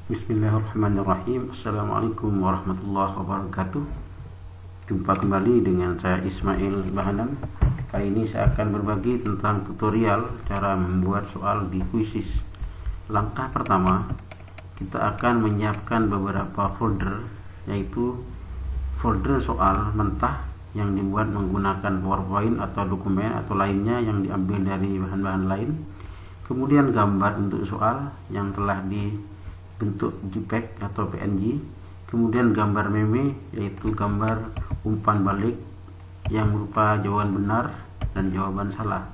Bismillahirrahmanirrahim. Assalamualaikum warahmatullahi wabarakatuh. Jumpa kembali dengan saya Ismail Bahanan. Kali ini saya akan berbagi tentang tutorial cara membuat soal di Quizizz. Langkah pertama, kita akan menyiapkan beberapa folder, yaitu folder soal mentah yang dibuat menggunakan PowerPoint atau dokumen atau lainnya yang diambil dari bahan-bahan lain. Kemudian gambar untuk soal yang telah dibentuk JPEG atau PNG. Kemudian gambar meme, yaitu gambar umpan balik yang berupa jawaban benar dan jawaban salah.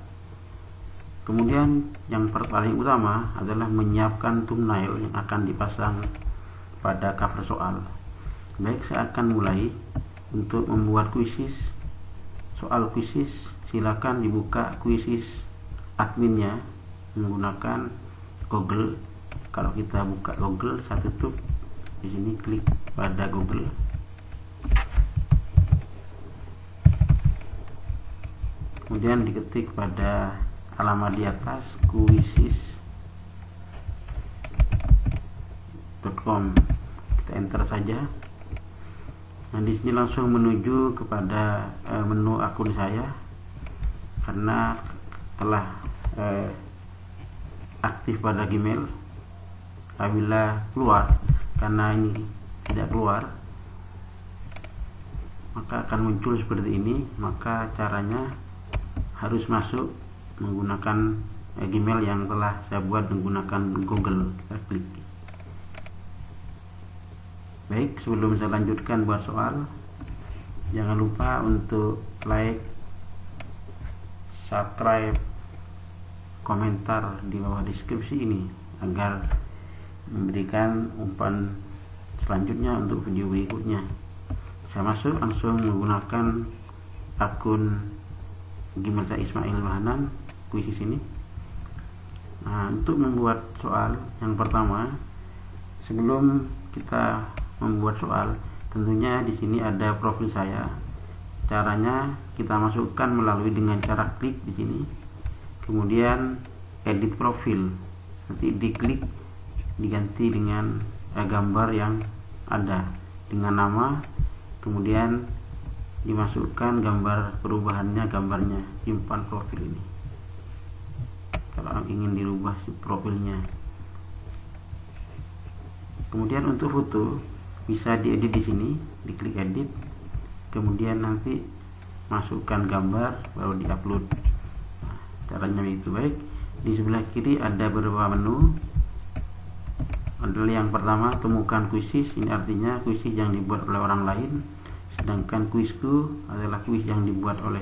Kemudian yang paling utama adalah menyiapkan thumbnail yang akan dipasang pada cover soal. Baik, saya akan mulai. Untuk membuat Quizizz, soal Quizizz, silakan dibuka Quizizz adminnya menggunakan Google. Kalau kita buka Google, saya tutup di sini, klik pada Google. Kemudian diketik pada alamat di atas quizizz.com. Kita enter saja. Nah, di sini langsung menuju kepada menu akun saya karena telah aktif pada Gmail. Apabila keluar, karena ini tidak keluar, maka akan muncul seperti ini. Maka caranya harus masuk menggunakan Gmail yang telah saya buat menggunakan Google. Kita klik. Baik, sebelum saya lanjutkan buat soal, jangan lupa untuk like, subscribe, komentar di bawah deskripsi ini agar memberikan umpan selanjutnya untuk video berikutnya. Saya masuk langsung menggunakan akun Gmail saya Ismail Bahanan, Quizizz ini. Nah, untuk membuat soal yang pertama, sebelum kita membuat soal, tentunya di sini ada profil saya. Caranya kita masukkan melalui dengan cara klik di sini, kemudian edit profil, nanti diklik, diganti dengan gambar yang ada dengan nama, kemudian dimasukkan gambar perubahannya, gambarnya simpan profil ini kalau ingin dirubah si profilnya. Kemudian untuk foto bisa diedit di sini, diklik edit, kemudian nanti masukkan gambar baru diupload. Nah, caranya itu. Baik, di sebelah kiri ada beberapa menu. Adalah yang pertama, temukan Quizizz. Ini artinya Quizizz yang dibuat oleh orang lain, sedangkan Quizku adalah quiz yang dibuat oleh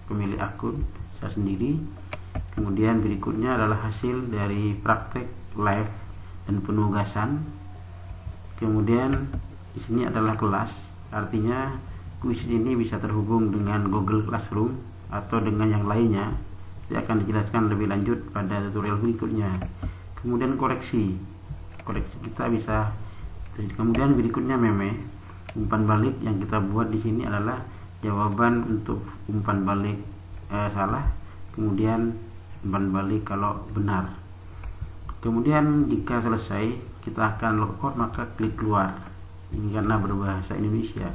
pemilik akun, saya sendiri. Kemudian berikutnya adalah hasil dari praktek live dan penugasan. Kemudian di sini adalah kelas, artinya Quizizz ini bisa terhubung dengan Google Classroom atau dengan yang lainnya. Saya akan dijelaskan lebih lanjut pada tutorial berikutnya. Kemudian koreksi kita bisa. Kemudian berikutnya meme, umpan balik yang kita buat di sini adalah jawaban untuk umpan balik salah, kemudian umpan balik kalau benar. Kemudian jika selesai, kita akan logout, maka klik keluar. Ini karena berbahasa Indonesia.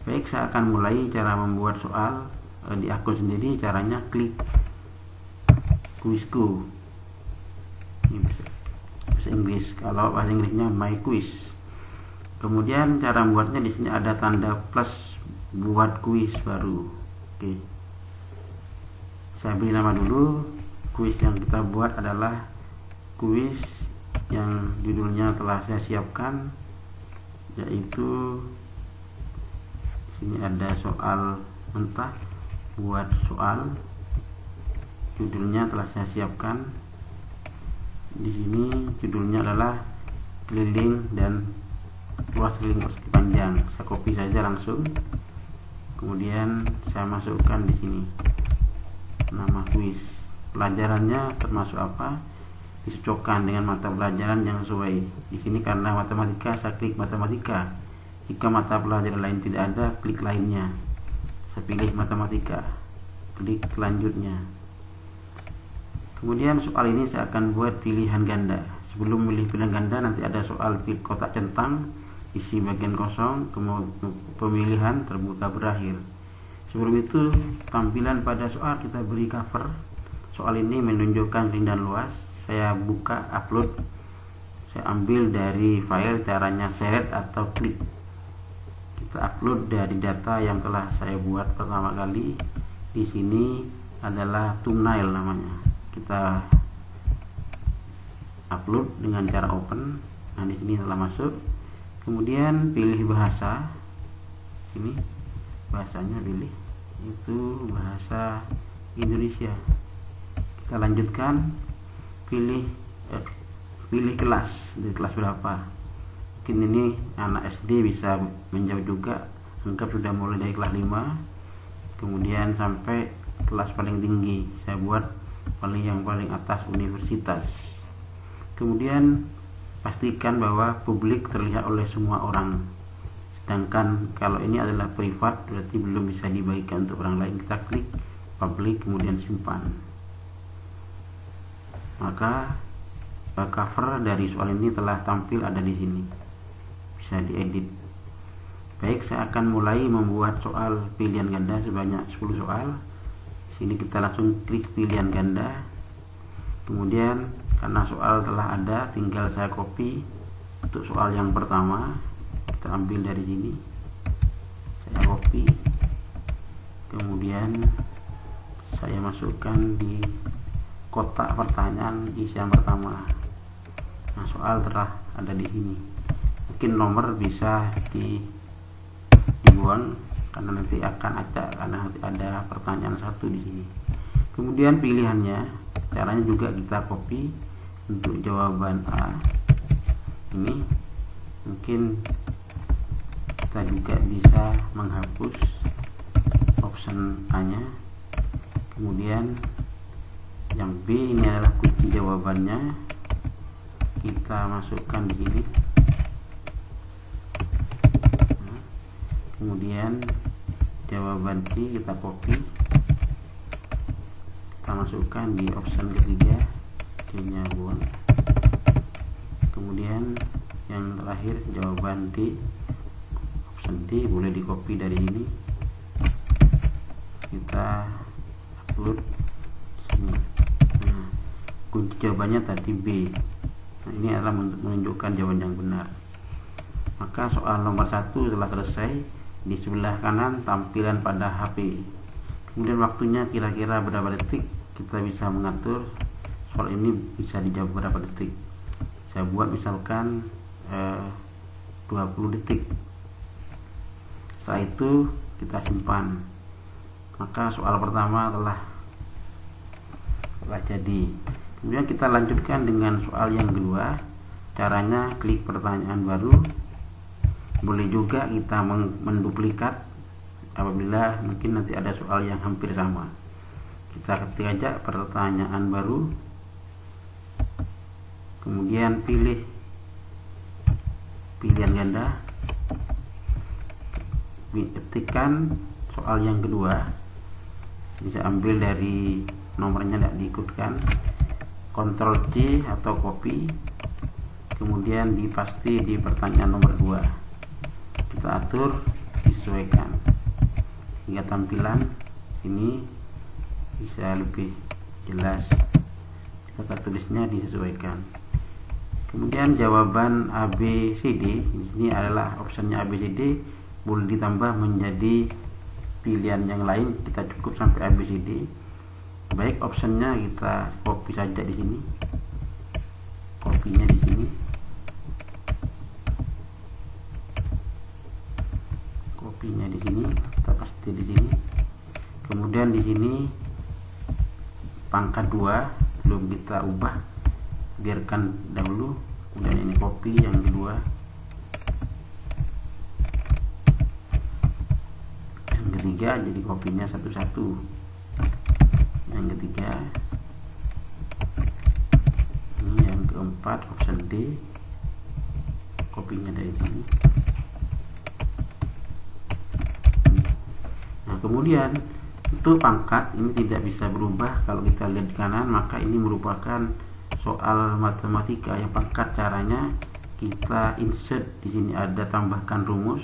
Baik, saya akan mulai cara membuat soal di akun sendiri. Caranya klik Quizku. Ini bahasa Inggris. Kalau bahasa Inggrisnya My Quiz. Kemudian cara membuatnya di sini ada tanda plus buat quiz baru. Oke. Saya beri nama dulu. Quiz yang kita buat adalah quiz yang judulnya telah saya siapkan, yaitu sini ada soal mentah, buat soal, judulnya telah saya siapkan. Di sini judulnya adalah keliling dan luas keliling persegi panjang. Saya copy saja langsung, kemudian saya masukkan di sini nama quiz. Pelajarannya termasuk apa, disocokkan dengan mata pelajaran yang sesuai. Di sini karena matematika, saya klik matematika. Jika mata pelajaran lain tidak ada, klik lainnya. Saya pilih matematika, klik selanjutnya. Kemudian soal ini saya akan buat pilihan ganda. sebelum memilih pilihan ganda nanti ada soal kotak centang, isi bagian kosong, kemudian pemilihan terbuka berakhir. Sebelum itu tampilan pada soal kita beri cover. Soal ini menunjukkan ringan luas. Saya buka upload, saya ambil dari file, caranya seret atau klik. Kita upload dari data yang telah saya buat pertama kali. Di sini adalah thumbnail namanya. Kita upload dengan cara open. Nah, di sini telah masuk. Kemudian pilih bahasa. Ini bahasanya pilih, itu bahasa Indonesia. Kita lanjutkan, pilih kelas, di kelas berapa. Mungkin ini anak SD bisa menjawab juga. Anggap sudah mulai dari kelas 5 kemudian sampai kelas paling tinggi. Saya buat yang paling atas universitas. Kemudian pastikan bahwa publik terlihat oleh semua orang. Sedangkan kalau ini adalah privat, berarti belum bisa dibagikan untuk orang lain. Kita klik public, kemudian simpan. Maka cover dari soal ini telah tampil ada di sini. Bisa diedit. Baik, saya akan mulai membuat soal pilihan ganda sebanyak 10 soal. Sini kita langsung klik pilihan ganda. Kemudian karena soal telah ada, tinggal saya copy. Untuk soal yang pertama kita ambil dari sini, saya copy, kemudian saya masukkan di kotak pertanyaan isian pertama. Nah, soal telah ada di sini. Mungkin nomor bisa dibuang karena nanti akan acak, karena nanti ada pertanyaan satu di sini. Kemudian pilihannya, caranya juga kita copy. Untuk jawaban A ini mungkin kita juga bisa menghapus option A nya. Kemudian yang B ini adalah kunci jawabannya, kita masukkan di sini. Nah, kemudian jawaban C kita copy, kita masukkan di option ketiga, D-nya buang. Kemudian yang terakhir jawaban D, option D boleh di copy dari ini, kita upload sini. Nah, kunci jawabannya tadi B. Nah, ini adalah menunjukkan jawaban yang benar. Maka soal nomor 1 telah selesai. Di sebelah kanan tampilan pada HP. Kemudian waktunya kira-kira berapa detik, kita bisa mengatur soal ini bisa dijawab berapa detik. Saya buat misalkan 20 detik. Setelah itu kita simpan. Maka soal pertama telah jadi. Kemudian kita lanjutkan dengan soal yang kedua. Caranya klik pertanyaan baru. Boleh juga kita menduplikat apabila mungkin nanti ada soal yang hampir sama. Kita ketik aja pertanyaan baru, kemudian pilih pilihan ganda, ketikkan soal yang kedua. Bisa ambil dari nomornya, tidak diikutkan, Ctrl C atau copy, kemudian dipasti di pertanyaan nomor 2. Kita atur, disesuaikan hingga tampilan ini bisa lebih jelas. Kata tulisnya disesuaikan. Kemudian jawaban ABCD di sini adalah optionnya ABCD, boleh ditambah menjadi pilihan yang lain. Kita cukup sampai ABCD. Baik, optionnya kita copy saja di sini. Kopinya di sini. Kopinya di sini, kita pasti di sini. Kemudian di sini pangkat 2 belum kita ubah, biarkan dahulu. Kemudian ini copy yang kedua, yang ketiga jadi kopinya satu-satu. Yang ketiga ini, yang keempat option D, kopinya dari sini. Nah, kemudian untuk pangkat ini tidak bisa berubah. Kalau kita lihat di kanan, maka ini merupakan soal matematika yang pangkat, caranya kita insert di sini ada tambahkan rumus.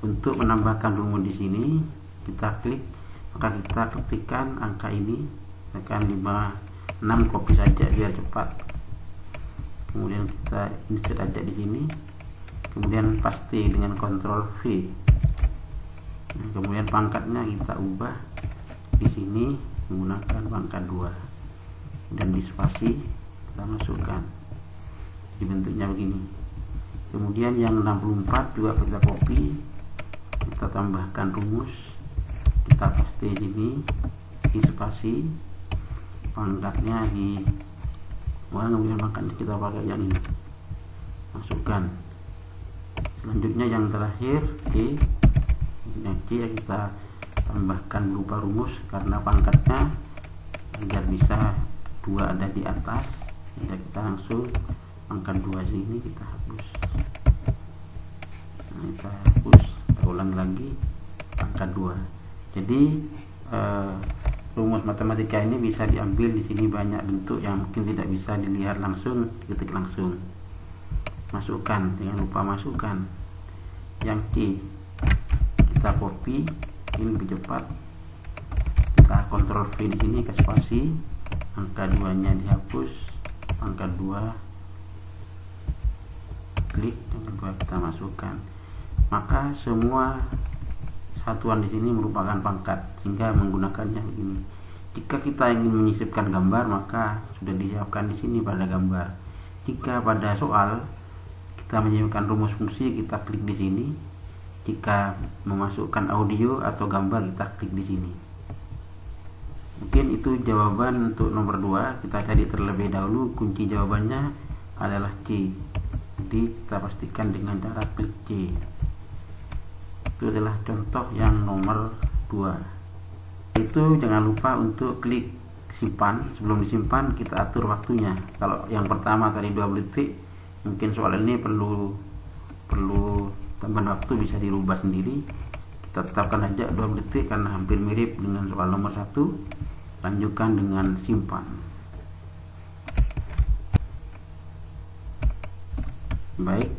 Untuk menambahkan rumus di sini kita klik, maka kita ketikkan angka ini, tekan 56, copy saja biar cepat. Kemudian kita insert aja di sini, kemudian paste dengan Ctrl V. Nah, kemudian pangkatnya kita ubah di sini menggunakan pangkat 2, dan di spasi kita masukkan, dibentuknya begini. Kemudian yang 64 juga kita copy, kita tambahkan rumus, kita paste di sini, di spasi, pangkatnya di kemudian pangkatnya kita pakai yang ini, masukkan. Selanjutnya yang terakhir C, kita tambahkan berupa rumus karena pangkatnya agar bisa 2 ada di atas, jadi kita langsung pangkat 2 sini kita hapus. Nah, kita hapus, kita ulang lagi pangkat 2. Jadi rumus matematika ini bisa diambil di sini banyak bentuk yang mungkin tidak bisa dilihat langsung, ketik langsung. Masukkan, jangan lupa masukkan. Yang C kita copy, ini lebih cepat. Kita Ctrl V di sini ke spasi, angka 2-nya dihapus, pangkat 2 klik, yang kedua kita masukkan. Maka semua satuan di sini merupakan pangkat, sehingga menggunakannya begini. Jika kita ingin menyisipkan gambar, maka sudah disiapkan di sini pada gambar. Jika pada soal kita menyisipkan rumus fungsi, kita klik di sini. Jika memasukkan audio atau gambar, kita klik di sini. Mungkin itu jawaban untuk nomor 2. Kita cari terlebih dahulu, kunci jawabannya adalah C. Jadi kita pastikan dengan cara klik C. Itu adalah contoh yang nomor 2. Itu jangan lupa untuk klik simpan. Sebelum disimpan kita atur waktunya. Kalau yang pertama tadi 20 detik, mungkin soal ini perlu tambahan waktu, bisa dirubah sendiri. Kita tetapkan aja 20 detik karena hampir mirip dengan soal nomor 1. Lanjutkan dengan simpan. Baik,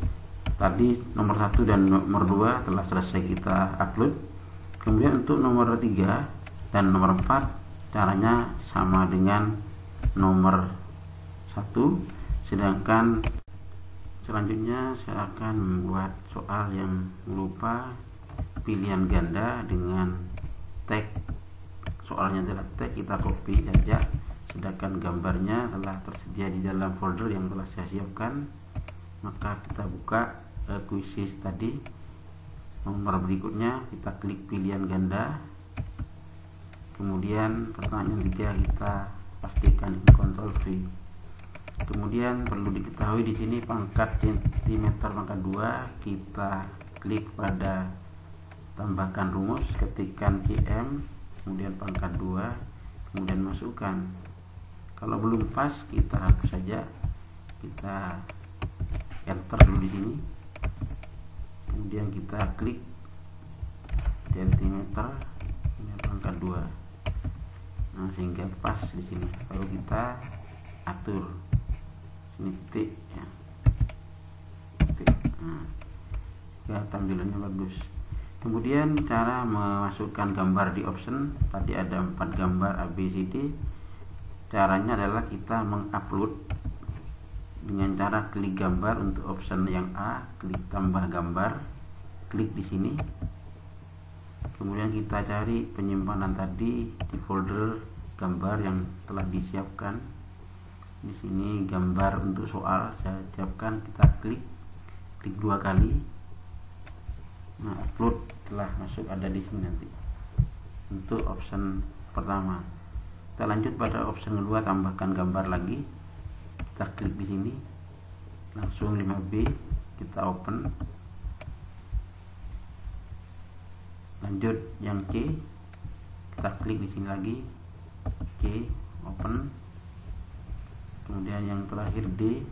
tadi nomor 1 dan nomor 2 telah selesai kita upload. Kemudian untuk nomor 3 dan nomor 4 caranya sama dengan nomor 1, sedangkan selanjutnya saya akan membuat soal yang berupa pilihan ganda dengan tag. Soalnya adalah tag, kita copy saja, sedangkan gambarnya telah tersedia di dalam folder yang telah saya siapkan. Maka kita buka quizzes tadi, nomor berikutnya kita klik pilihan ganda, kemudian pertanyaan 3 kita pastikan Ctrl V. Kemudian perlu diketahui di sini pangkat centimeter pangkat 2, kita klik pada tambahkan rumus, ketikkan cm, kemudian pangkat 2, kemudian masukkan. Kalau belum pas kita hapus saja, kita enter dulu di sini, kemudian kita klik centimeter pangkat 2. Nah, sehingga pas di sini. Baru kita atur sini titik ya, titik. Nah, ya, tampilannya bagus. Kemudian cara memasukkan gambar di option, tadi ada 4 gambar ABCD. Caranya adalah kita mengupload dengan cara klik gambar. Untuk option yang A, klik tambah gambar, klik di sini. Kemudian kita cari penyimpanan tadi di folder gambar yang telah disiapkan. Di sini gambar untuk soal saya siapkan, kita klik 2 kali. Nah, upload telah masuk, ada di sini nanti. Untuk option pertama, kita lanjut pada option kedua, tambahkan gambar lagi. Kita klik di sini, langsung 5B, kita open. Lanjut yang C, kita klik di sini lagi, C, open. Kemudian yang terakhir D,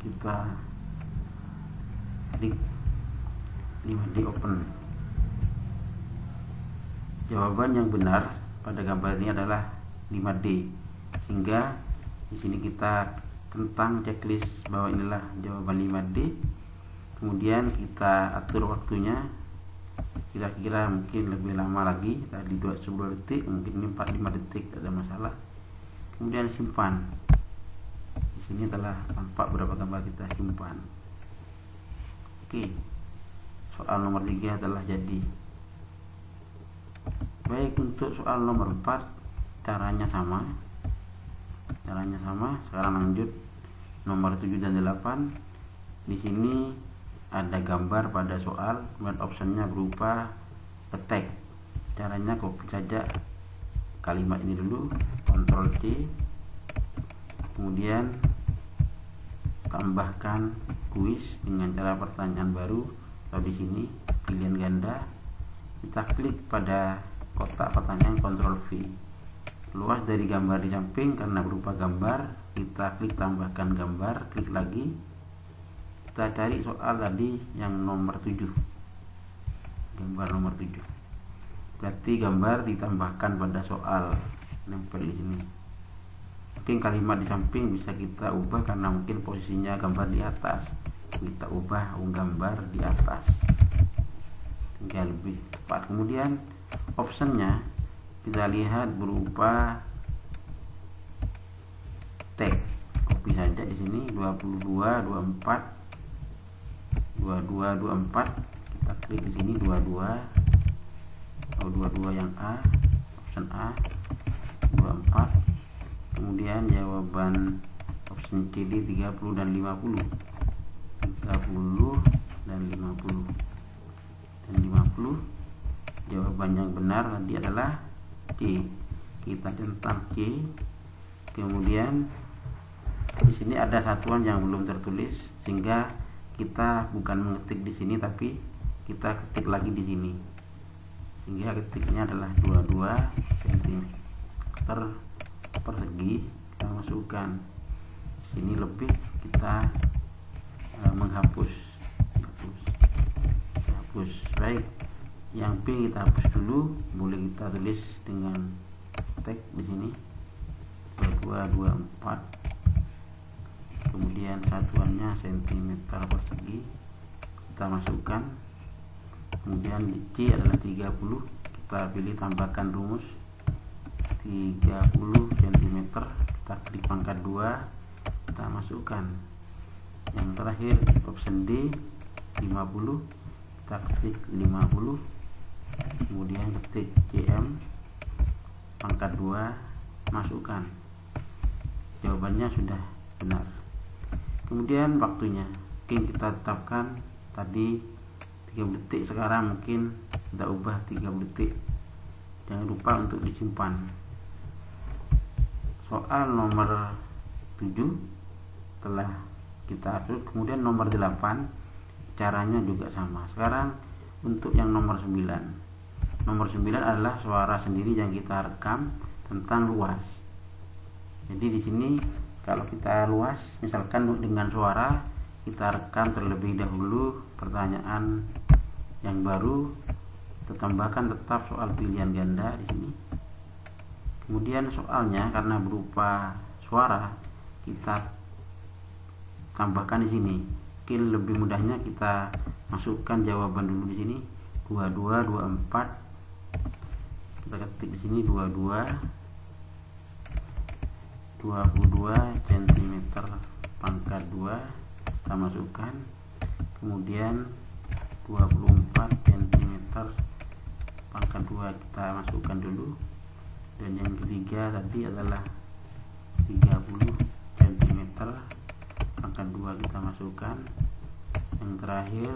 kita klik 5D, open. Jawaban yang benar pada gambar ini adalah 5D, sehingga Di sini kita tentang checklist bahwa inilah jawaban 5D. Kemudian kita atur waktunya, kira-kira mungkin lebih lama lagi, tadi 10 detik, mungkin ini 45 detik, tidak ada masalah. Kemudian simpan. Di sini telah tampak berapa gambar kita simpan. Oke, soal nomor 3 telah jadi. Baik, untuk soal nomor 4 caranya sama. Sekarang lanjut nomor 7 dan 8. Di sini ada gambar pada soal, kemudian optionnya berupa teks. Caranya copy saja kalimat ini dulu, Ctrl C, kemudian tambahkan kuis dengan cara pertanyaan baru, atau di sini pilihan ganda. Kita klik pada kotak pertanyaan, Ctrl V. Luas dari gambar di samping karena berupa gambar, kita klik tambahkan gambar, klik lagi. Kita cari soal tadi yang nomor 7, gambar nomor 7. Berarti gambar ditambahkan pada soal, nempel di sini. Mungkin kalimat di samping bisa kita ubah karena mungkin posisinya gambar di atas, kita ubah gambar di atas hingga lebih tepat. Kemudian optionnya kita lihat berupa teks, copy saja di sini 22, 24, 22, 24. Kita klik di sini 22, atau 22 yang A, option A, 24. Kemudian jawaban option CD 30 dan 50, 30 dan 50 dan 50. Jawaban yang benar tadi adalah C. Kita centang C. Kemudian di sini ada satuan yang belum tertulis, sehingga kita bukan mengetik di sini tapi kita ketik lagi di sini, sehingga ketiknya adalah 22 cm persegi. Kita masukkan di sini lebih, kita menghapus. Baik, yang B kita hapus dulu, boleh kita tulis dengan teks di sini 22, 24. Kemudian satuannya cm persegi, kita masukkan. Kemudian di C adalah 30, kita pilih tambahkan rumus 30 cm, kita klik pangkat 2, kita masukkan. Yang terakhir option D 50, kita ketik 50, kemudian ketik cm pangkat 2, masukkan. Jawabannya sudah benar. Kemudian waktunya mungkin kita tetapkan tadi 30 detik, sekarang mungkin kita ubah 30 detik. Jangan lupa untuk disimpan. Soal nomor 7 telah kita atur. Kemudian nomor 8 caranya juga sama. Sekarang untuk yang nomor 9. Nomor 9 adalah suara sendiri yang kita rekam tentang luas. Jadi di sini kalau kita luas, misalkan dengan suara, kita rekam terlebih dahulu pertanyaan yang baru, kita tambahkan tetap soal pilihan ganda di sini. Kemudian soalnya karena berupa suara, kita tambahkan di sini. Mungkin lebih mudahnya kita masukkan jawaban dulu di sini 22, 24. Kita ketik di sini 22 cm pangkat 2, kita masukkan. Kemudian 24 cm pangkat 2 kita masukkan dulu. Dan yang ketiga tadi adalah 30 cm pangkat 2 kita masukkan. Yang terakhir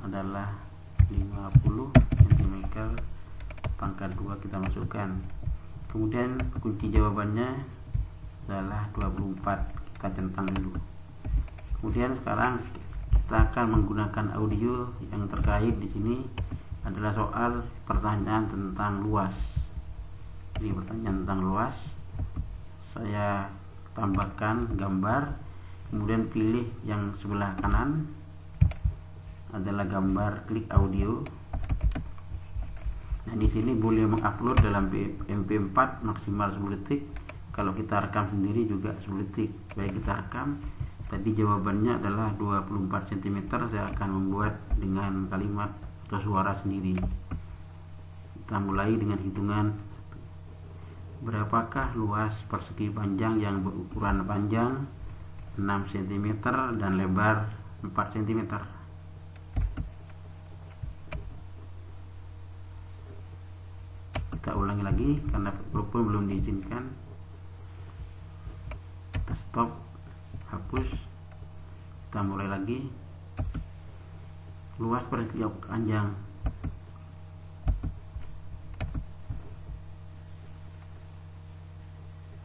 adalah 50 cm pangkat 2 kita masukkan. Kemudian kunci jawabannya adalah 24, kita centang dulu. Kemudian sekarang kita akan menggunakan audio yang terkait. Di sini adalah soal pertanyaan tentang luas. Ini pertanyaan tentang luas. Saya tambahkan gambar, kemudian pilih yang sebelah kanan adalah gambar, klik audio. Nah, di sini boleh mengupload dalam MP4 maksimal 10 detik. Kalau kita rekam sendiri juga 10 detik. Baik, kita rekam. Tadi jawabannya adalah 24 cm. Saya akan membuat dengan kalimat atau suara sendiri. Kita mulai dengan hitungan. Berapakah luas persegi panjang yang berukuran panjang 6 cm dan lebar 4 cm? Kita ulangi lagi karena walaupun belum diizinkan. Kita stop, hapus, kita mulai lagi. Luas persegi panjang,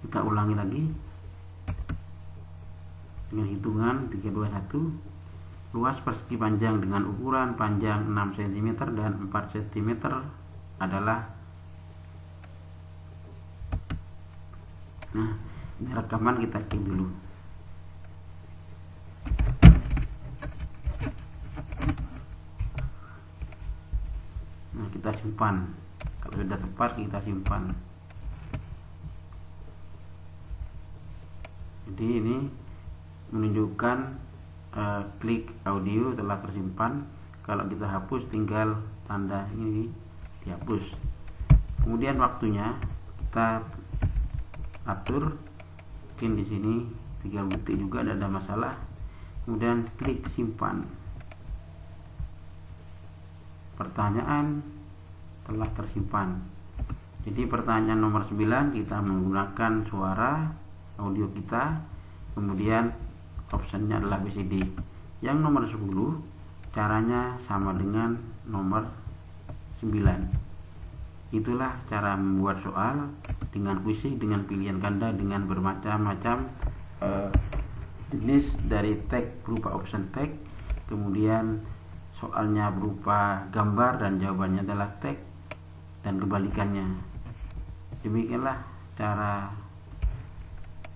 kita ulangi lagi dengan hitungan 3, 2, 1. Luas persegi panjang dengan ukuran panjang 6 cm dan 4 cm adalah. Nah, ini rekaman, kita cek dulu. Nah, kita simpan. Kalau sudah tepat, kita simpan. Jadi ini menunjukkan klik audio telah tersimpan. Kalau kita hapus, tinggal tanda ini dihapus. Kemudian waktunya kita atur, mungkin di sini 3 detik juga, tidak ada masalah. Kemudian klik simpan. Pertanyaan telah tersimpan. Jadi pertanyaan nomor 9 kita menggunakan suara audio kita, kemudian optionnya adalah BCD. Yang nomor 10 caranya sama dengan nomor 9. Itulah cara membuat soal dengan kuisi, dengan pilihan ganda, dengan bermacam-macam jenis dari tag berupa option tag, kemudian soalnya berupa gambar dan jawabannya adalah tag, dan kebalikannya. Demikianlah cara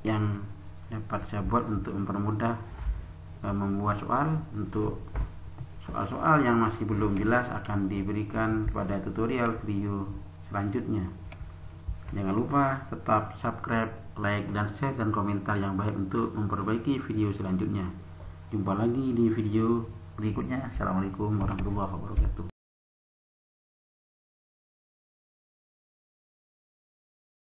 yang dapat saya buat untuk mempermudah membuat soal. Untuk soal-soal yang masih belum jelas akan diberikan pada tutorial video selanjutnya. Jangan lupa tetap subscribe, like, dan share dan komentar yang baik untuk memperbaiki video selanjutnya. Jumpa lagi di video berikutnya. Assalamualaikum warahmatullahi wabarakatuh.